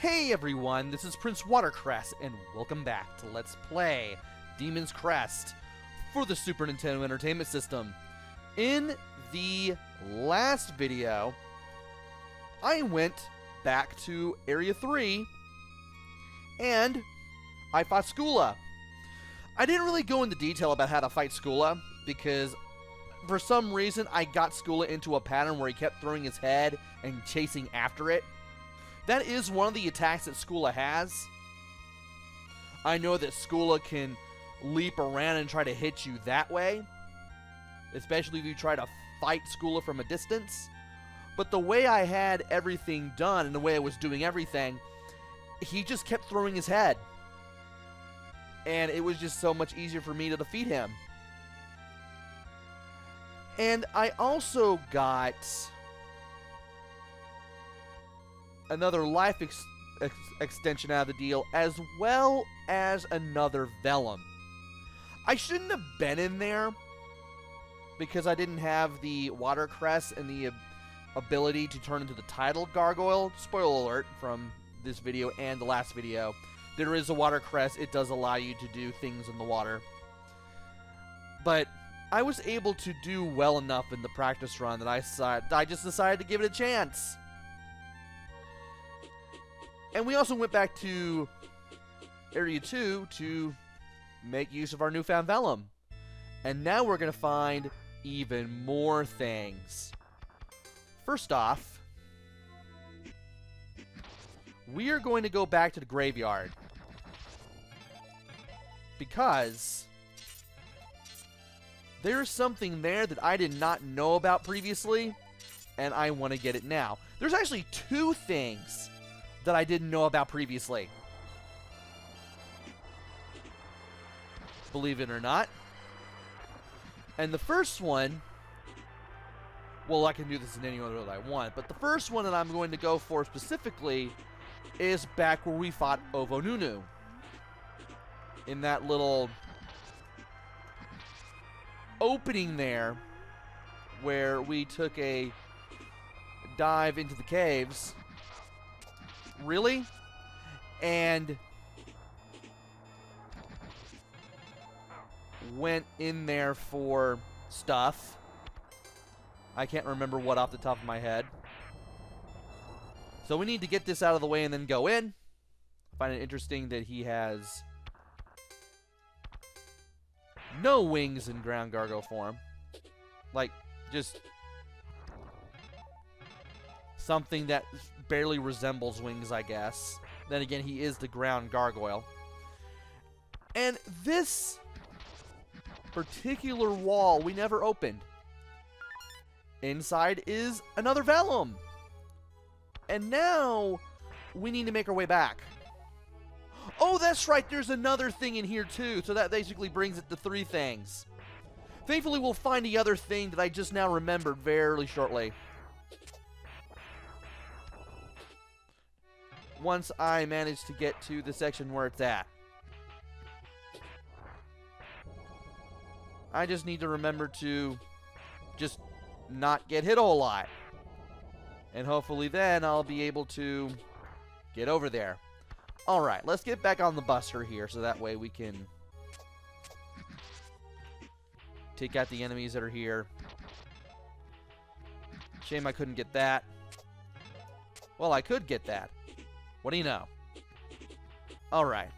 Hey everyone, this is PrinceWatercress, and welcome back to Let's Play Demon's Crest for the Super Nintendo Entertainment System. In the last video, I went back to Area 3, and I fought Skula. I didn't really go into detail about how to fight Skula, because for some reason I got Skula into a pattern where he kept throwing his head and chasing after it. That is one of the attacks that Skula has. I know that Skula can leap around and try to hit you that way, especially if you try to fight Skula from a distance. But the way I had everything done and the way I was doing everything, he just kept throwing his head. And it was just so much easier for me to defeat him. And I also got another life extension out of the deal, as well as another Vellum. I shouldn't have been in there because I didn't have the Watercress and the ability to turn into the tidal gargoyle. Spoiler alert from this video and the last video. There is a Watercress. It does allow you to do things in the water. But I was able to do well enough in the practice run that I just decided to give it a chance. And we also went back to Area 2 to make use of our newfound Vellum. And now we're going to find even more things. First off, we are going to go back to the graveyard, because there's something there that I did not know about previously, and I want to get it now. There's actually two things that I didn't know about previously, believe it or not. And the first one, well, I can do this in any order that I want, but the first one that I'm going to go for specifically is back where we fought Ovonunu, in that little opening there where we took a dive into the caves. Really? And went in there for stuff. I can't remember what off the top of my head. So we need to get this out of the way and then go in. I find it interesting that he has no wings in ground gargoyle form. Like, just something that barely resembles wings, I guess. Then again, he is the ground gargoyle. And this particular wall we never opened. Inside is another Vellum. And now we need to make our way back. Oh, that's right, there's another thing in here too. So that basically brings it to three things. Thankfully, we'll find the other thing that I just now remembered very shortly, once I manage to get to the section where it's at. I just need to remember to just not get hit a whole lot. And hopefully then I'll be able to get over there. Alright, let's get back on the buster here so that way we can take out the enemies that are here. Shame I couldn't get that. Well, I could get that. What do you know? Alright.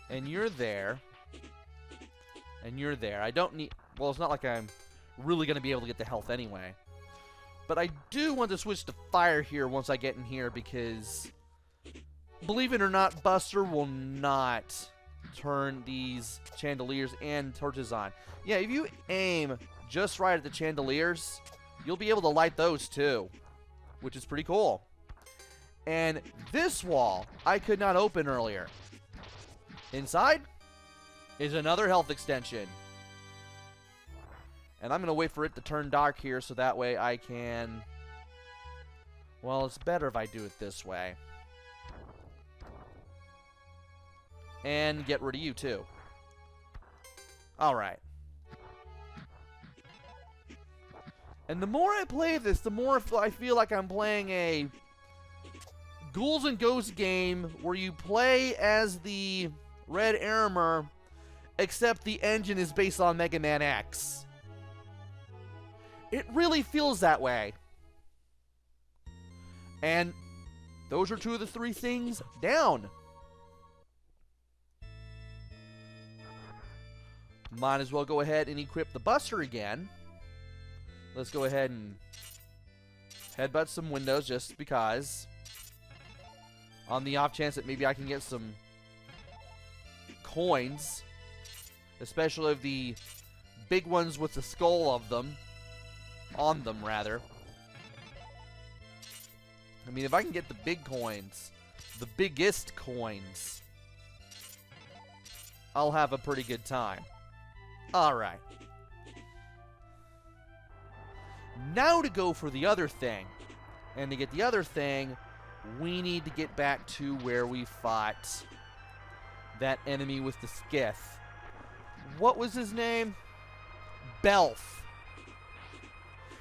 And you're there. And you're there. I don't need... Well, it's not like I'm really going to be able to get the health anyway. But I do want to switch to fire here once I get in here, because, believe it or not, Buster will not turn these chandeliers and torches on. Yeah, if you aim just right at the chandeliers, you'll be able to light those too, which is pretty cool. And this wall I could not open earlier. Inside is another health extension. And I'm going to wait for it to turn dark here so that way I can... Well, it's better if I do it this way. And get rid of you too. Alright. And the more I play this, the more I feel like I'm playing a Ghouls and Ghosts game where you play as the Red Armor, except the engine is based on Mega Man X. It really feels that way. And those are 2 of the 3 things down. Might as well go ahead and equip the Buster again. Let's go ahead and headbutt some windows just because. On the off chance that maybe I can get some coins. Especially of the big ones with the skull of them. On them, rather. I mean, if I can get the big coins, the biggest coins, I'll have a pretty good time. Alright. Now to go for the other thing. And to get the other thing, we need to get back to where we fought that enemy with the skiff. What was his name? Belf.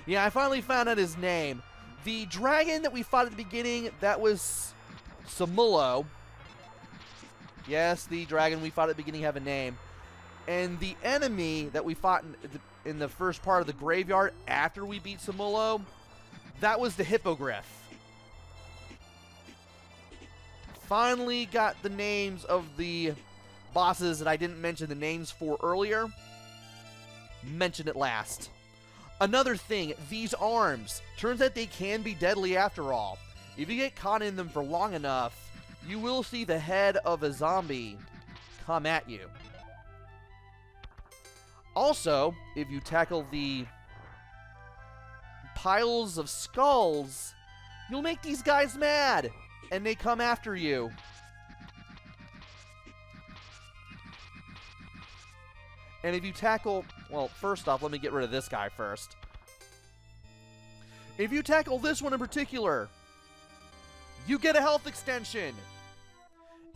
Yeah, I finally found out his name. The dragon that we fought at the beginning, that was Samullo. Yes, the dragon we fought at the beginning have a name. And the enemy that we fought in the first part of the graveyard after we beat Samullo, that was the Hippogriff. Finally got the names of the bosses that I didn't mention the names for earlier. Mention it last. Another thing, these arms. Turns out they can be deadly after all. If you get caught in them for long enough, you will see the head of a zombie come at you. Also, if you tackle the piles of skulls, you'll make these guys mad, and they come after you. And if you tackle... Well, first off, let me get rid of this guy first. If you tackle this one in particular, you get a health extension.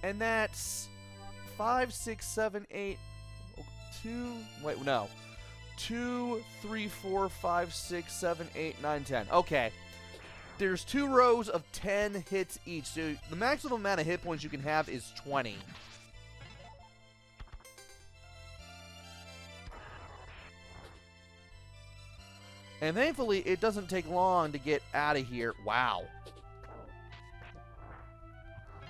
And that's 5, 6, 7, 8... 2... Wait, no. 2, 3, 4, 5, 6, 7, 8, 9, 10. Okay. There's 2 rows of 10 hits each. So the maximum amount of hit points you can have is 20. And thankfully, it doesn't take long to get out of here. Wow.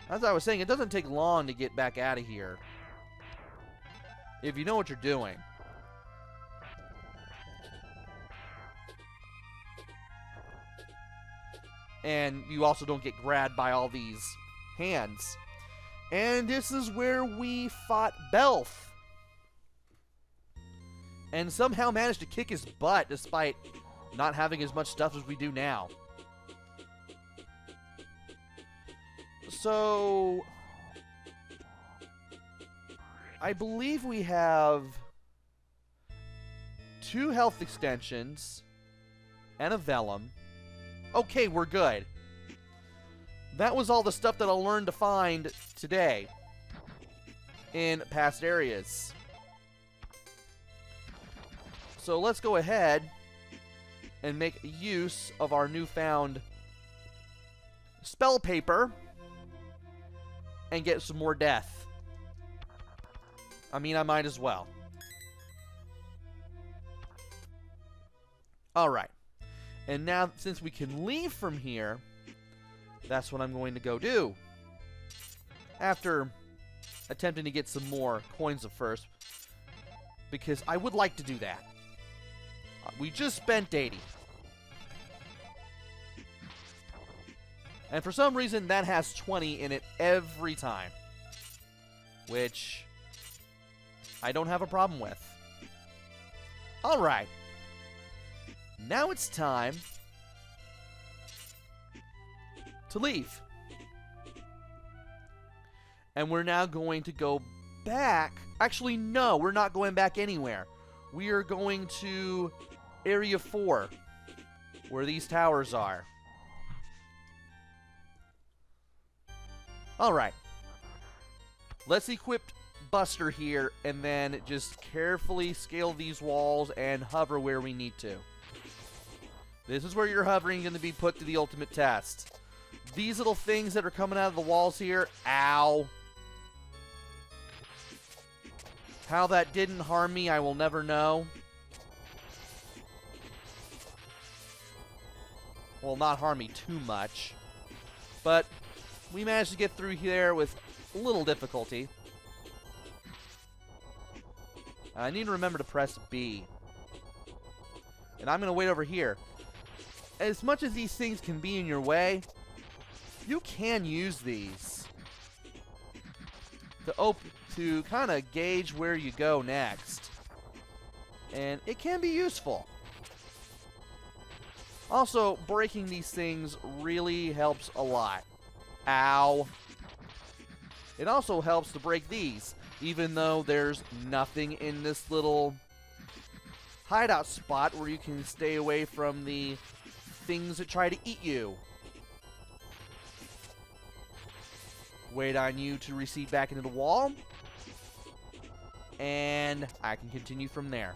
As I was saying, it doesn't take long to get back out of here. If you know what you're doing. And you also don't get grabbed by all these hands. And this is where we fought Belf. And somehow managed to kick his butt despite not having as much stuff as we do now. So I believe we have 2 health extensions and a vellum. Okay, we're good. That was all the stuff that I'll learn to find today in past areas. So let's go ahead and make use of our newfound spell paper and get some more death. I mean, I might as well. Alright. And now, since we can leave from here, that's what I'm going to go do. After attempting to get some more coins at first. Because I would like to do that. We just spent 80. And for some reason, that has 20 in it every time. Which I don't have a problem with. Alright. Now it's time to leave. And we're now going to go back. Actually, no, we're not going back anywhere. We are going to Area 4, where these towers are. Alright. Let's equip Buster here, and then just carefully scale these walls and hover where we need to. This is where your hovering is going to be put to the ultimate test. These little things that are coming out of the walls here, ow. How that didn't harm me, I will never know. Well, not harm me too much. But we managed to get through here with a little difficulty. I need to remember to press B. And I'm going to wait over here. As much as these things can be in your way, you can use these to kind of gauge where you go next. And it can be useful. Also, breaking these things really helps a lot. Ow. It also helps to break these, even though there's nothing in this little hideout spot where you can stay away from the things that try to eat you. Wait on you to recede back into the wall. And I can continue from there.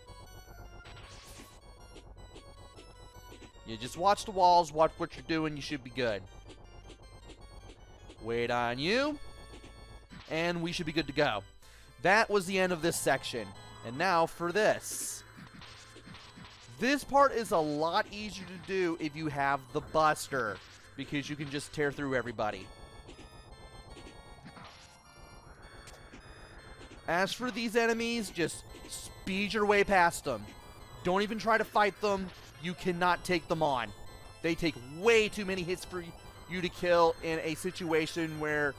You just watch the walls, watch what you're doing, you should be good. Wait on you. And we should be good to go. That was the end of this section. And now for this. This part is a lot easier to do if you have the Buster, because you can just tear through everybody. As for these enemies, just speed your way past them. Don't even try to fight them. You cannot take them on. They take way too many hits for you to kill in a situation where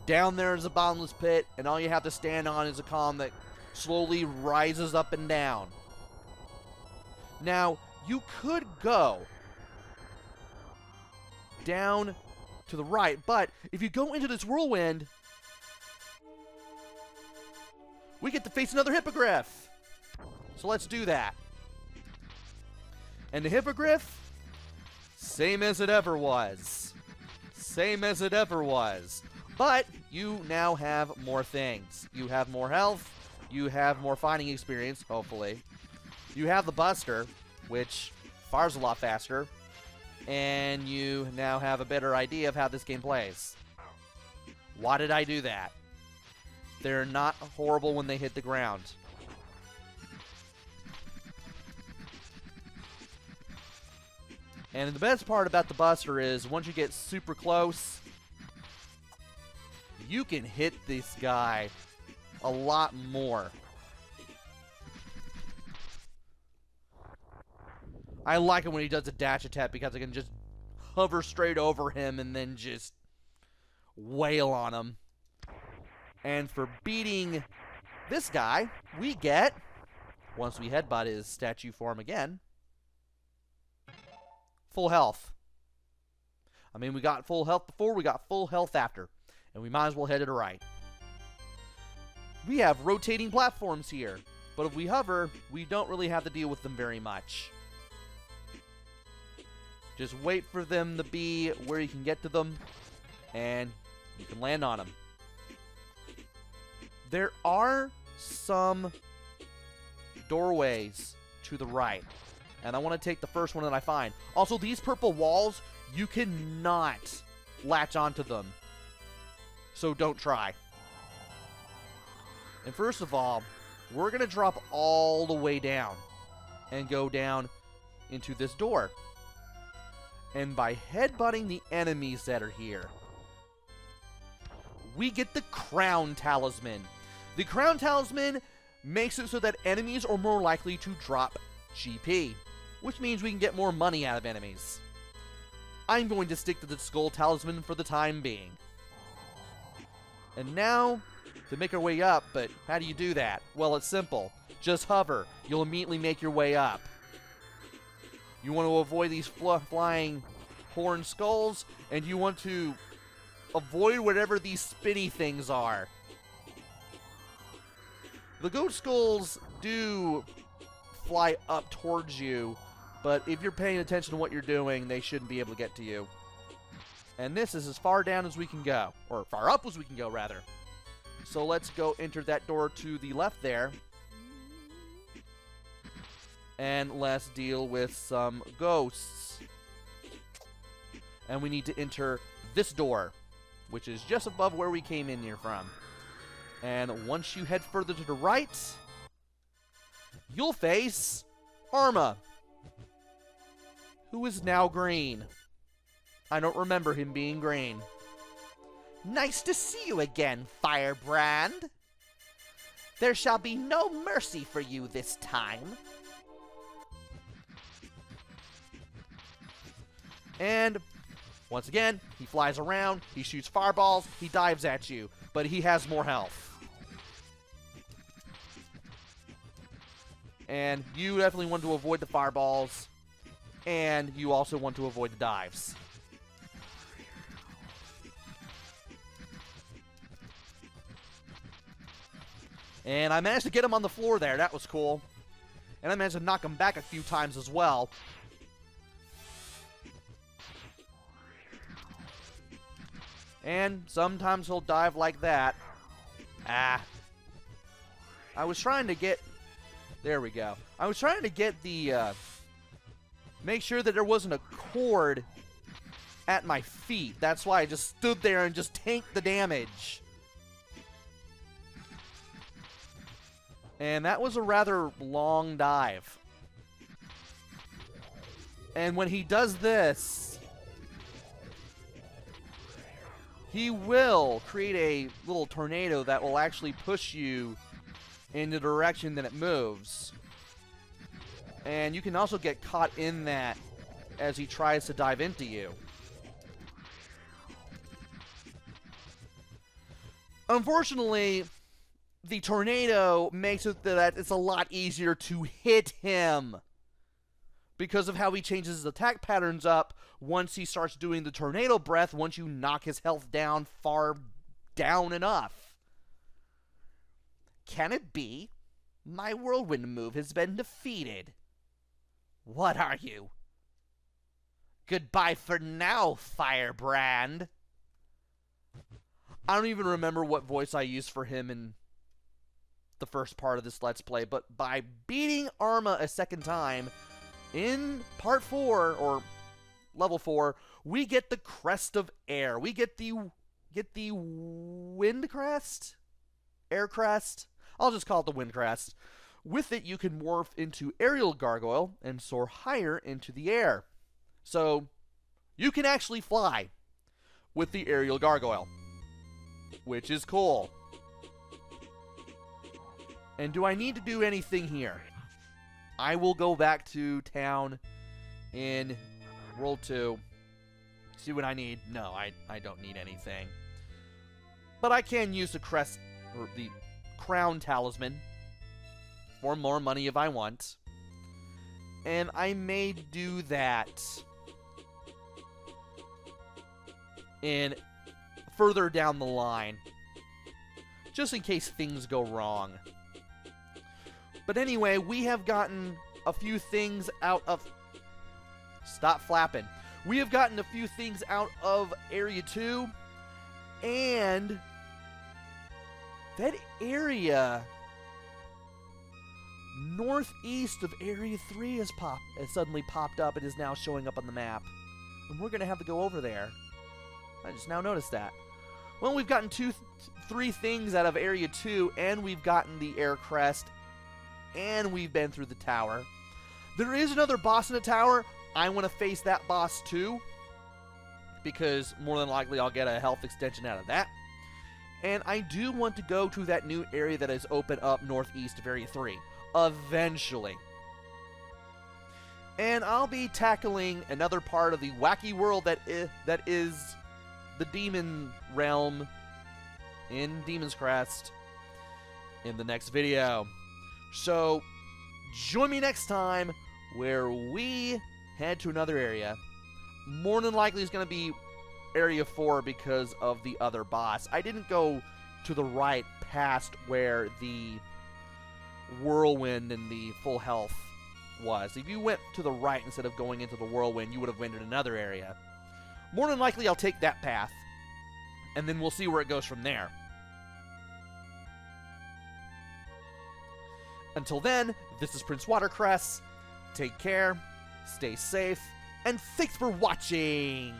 down there is a bottomless pit and all you have to stand on is a column that slowly rises up and down. Now, you could go down to the right, but if you go into this whirlwind, we get to face another Hippogriff. So let's do that. And the Hippogriff, same as it ever was. Same as it ever was. But you now have more things. You have more health. You have more fighting experience, hopefully. You have the Buster, which fires a lot faster. And you now have a better idea of how this game plays. Why did I do that? They're not horrible when they hit the ground. And the best part about the Buster is once you get super close, you can hit this guy a lot more. I like it when he does a dash attack because I can just hover straight over him and then just wail on him. And for beating this guy, we get, once we headbutt his statue form again, full health. I mean, we got full health before, we got full health after. And we might as well head to the right. We have rotating platforms here. But if we hover, we don't really have to deal with them very much. Just wait for them to be where you can get to them. And you can land on them. There are some doorways to the right. And I want to take the first one that I find. Also, these purple walls, you cannot latch onto them. So don't try. And first of all, we're going to drop all the way down. And go down into this door. And by headbutting the enemies that are here, we get the Crown Talisman. The Crown Talisman makes it so that enemies are more likely to drop GP, which means we can get more money out of enemies. I'm going to stick to the Skull Talisman for the time being. And now, to make our way up, but how do you do that? Well, it's simple. Just hover. You'll immediately make your way up. You want to avoid these flying horn skulls, and you want to avoid whatever these spinny things are. The goat skulls do fly up towards you, but if you're paying attention to what you're doing, they shouldn't be able to get to you. And this is as far down as we can go, or far up as we can go, rather. So let's go enter that door to the left there. And let's deal with some ghosts. And we need to enter this door, which is just above where we came in here from. And once you head further to the right, you'll face Arma, who is now green. I don't remember him being green. Nice to see you again, Firebrand. There shall be no mercy for you this time. And once again, he flies around, he shoots fireballs, he dives at you, but he has more health. And you definitely want to avoid the fireballs, and you also want to avoid the dives. And I managed to get him on the floor there. That was cool. And I managed to knock him back a few times as well. And sometimes he'll dive like that. Ah. I was trying to get... There we go. I was trying to get the... make sure that there wasn't a cord at my feet. That's why I just stood there and just tanked the damage. And that was a rather long dive. And when he does this, he will create a little tornado that will actually push you in the direction that it moves. And you can also get caught in that as he tries to dive into you. Unfortunately, the tornado makes it that it's a lot easier to hit him because of how he changes his attack patterns up once he starts doing the tornado breath, once you knock his health down far down enough. Can it be? My whirlwind move has been defeated. What are you? Goodbye for now, Firebrand. I don't even remember what voice I used for him in the first part of this Let's Play, but by beating Arma a second time, in Part 4, or Level 4, we get the Crest of Air. We get the Wind Crest? Air Crest? I'll just call it the Wind Crest. With it, you can morph into Aerial Gargoyle and soar higher into the air. So, you can actually fly with the Aerial Gargoyle, which is cool. And do I need to do anything here? I will go back to town in World 2. See what I need. No, I don't need anything. But I can use the crest, or the crown talisman, for more money if I want. And I may do that in further down the line, just in case things go wrong. But anyway, we have gotten a few things out of... Stop flapping. We have gotten a few things out of Area 2, and that area northeast of Area 3 has suddenly popped up and is now showing up on the map. And we're going to have to go over there. I just now noticed that. Well, we've gotten three things out of Area 2, and we've gotten the Air Crest, and we've been through the tower. There is another boss in the tower. I want to face that boss too, because more than likely I'll get a health extension out of that. And I do want to go to that new area that is open up northeast of Area 3, eventually. And I'll be tackling another part of the wacky world that is the demon realm in Demon's Crest in the next video. So, join me next time where we head to another area. More than likely it's going to be Area 4 because of the other boss. I didn't go to the right past where the whirlwind and the full health was. If you went to the right instead of going into the whirlwind, you would have went in another area. More than likely I'll take that path, and then we'll see where it goes from there. Until then, this is PrinceWatercress. Take care, stay safe, and thanks for watching!